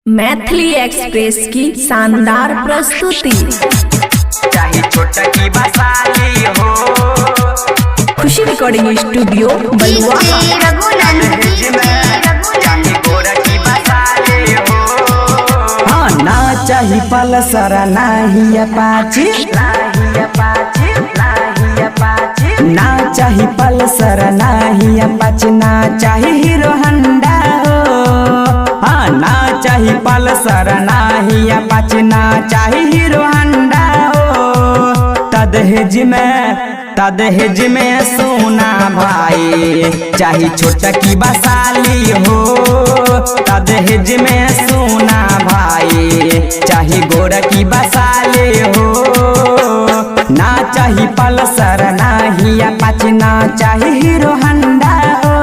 Maithili express की शानदार प्रस्तुति। चाहे छोटा की बसाली हो, खुशी रिकॉर्डिंग स्टूडियो बलुआ। चाहे गोरा की बसाली हो, हाँ ना चाही पल्सर नाही अपाची, ना चाही पल्सर नाही अपाची, ना चाही हीरो होंडा हो। हाँ ना चाही पल्सर नाही अपाची, ना चाही हीरो होंडा हो। तदहेज में सोना भाई चाही छोटा की बसाली हो। तदहेज में सोना भाई चाही गोरा की बसाली हो। ना चाही पल्सर नाही अपाची, ना चाही हीरो होंडा हो।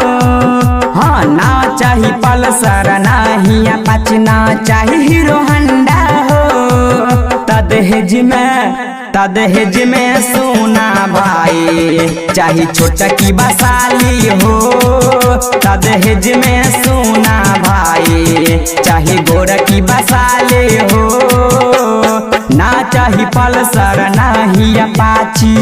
हाँ ना चाही पल्सर नाही अपाची, ना चाही हीरो होंडा हो। तदहेज में सोना भाई चाही छोटा की बसाली हो। तदहेज में सोना भाई चाही गोरा की बसाली हो। ना चाही पल्सर नाही अपाची,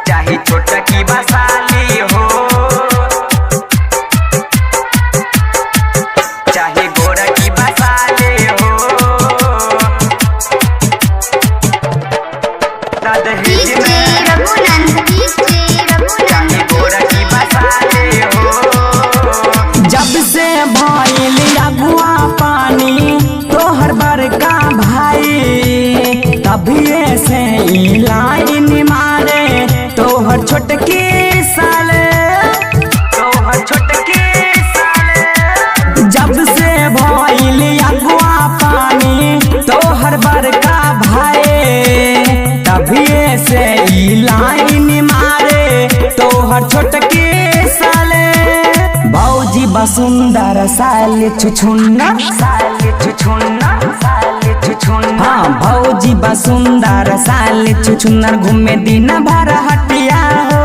चाहे छोटा की बसाली हो, चाहे गोरा की बसाली हो। तदहेज में चाहे गोरा की बसाली हो। जब से भइल अगुआ पानी तोहर बड़का भाई, तभिए से ई लाइन मारे तोहर छोटकी साले, तोहर छोटकी साले। जब से भइल अगुआ पानी तोहर बड़का भाई, तभिए से ई लाइन मारे तोहर छोटकी साले। भौजी बसुंदर साले छुछुन्ना, साले छुछुन्ना, साले छुछुन्ना। हाँ भौजी बसुंदर साले छुछुन्नर घूमे दिन भर हटिया हो।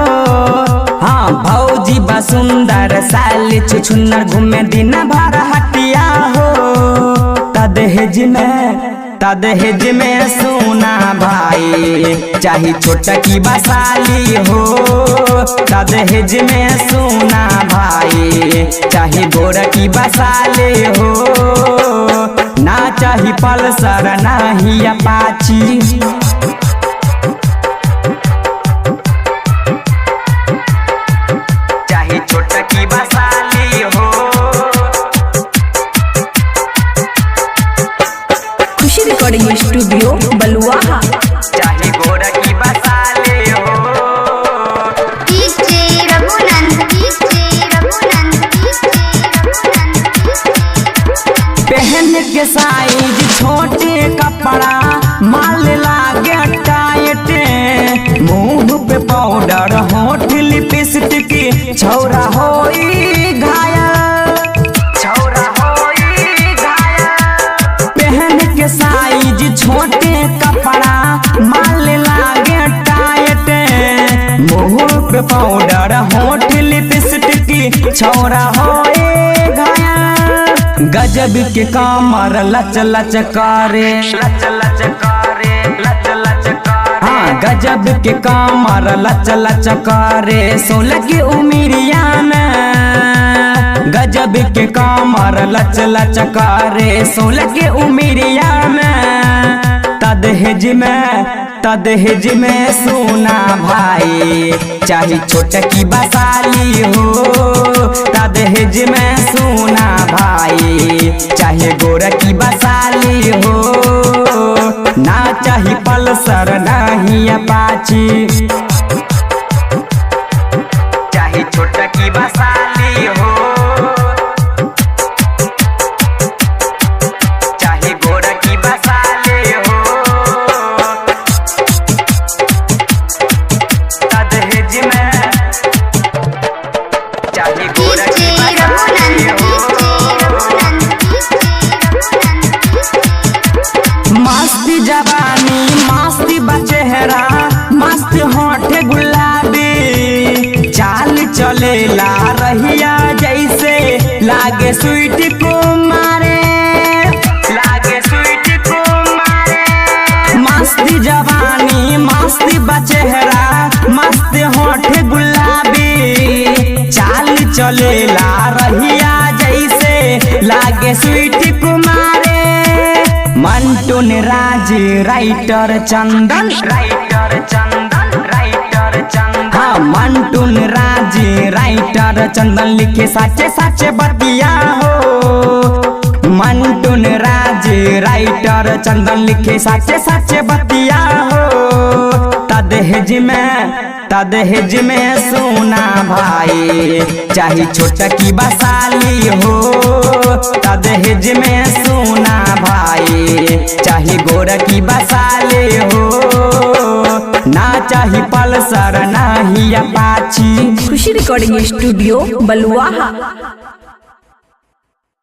हाँ भौजी बसुंदर साले छुछुन्नर घूमे दिन भर हटिया हो। तदहेज में सोना भाई चाही छोटा की बसाली हो। तदहेज में सोना भाई चाही गोरा की बसाली हो। ना चाही पल्सर नाही अपाची, चाहे छोटा की बसाली हो, खुशी रिकॉर्डिंग स्टूडियो बलुआ। चाहे गोरा की बसाली हो। पहन के साइज छोटे कपड़ा माल लागे टाइट, मुंह पे पाउडर होठ लिपस्टिक छौरा होई घायल, छौरा होई घायल। पहन के साइज छोटे कपड़ा माल लागे टाइट, मुंह पे पाउडर होठ लिपस्टिक छौरा होई घायल। गजब के कमर लच लच करे, लच लच करे, लच लच करे। हाँ गजब के कमर लच लच करे 16 की उमिरिया में। गजब के कमर लच लच करे 16 की उमिरिया में। तदहेज में सोना भाई चाही छोटा की बसाली हो। तदहेज में सोना भाई चाहे गोरा की बसाली हो। ना चाही पल्सर नाही अपाची, चाहे छोटा की बसाली हो, चाहे गोरा की बसाली हो। तदहेज में चाहे गोरा की बसाली हो। मस्ती जवानी मस्ती बचेहरा मस्त होठ गुलाबी, चाल चले चलेला रहिया जैसे लागे स्वीट कुमारे, लागे स्वीट कुमारे। मस्ती जवानी मस्ती बचेहरा मस्त होठ गुलाबी, चाल चलेला रहिया जैसे लागे स्वीट कुमारे। मंटून राज राइटर चंदन, राइटर चंदन, राइटर चंदन। हाँ मंटून राज राइटर चंदन लिखे सच्चे सच्चे बतिया हो। मंटून राज राइटर चंदन लिखे सच्चे सच्चे बतिया हो। तदहेज में सोना भाई चाहे छोटा की बसाली हो। तदहेज में सोना भाई चाहे गोरा की बसाली हो। ना चाही पल्सर ना ही अपाची। खुशी रिकॉर्डिंग स्टूडियो बलुआहा।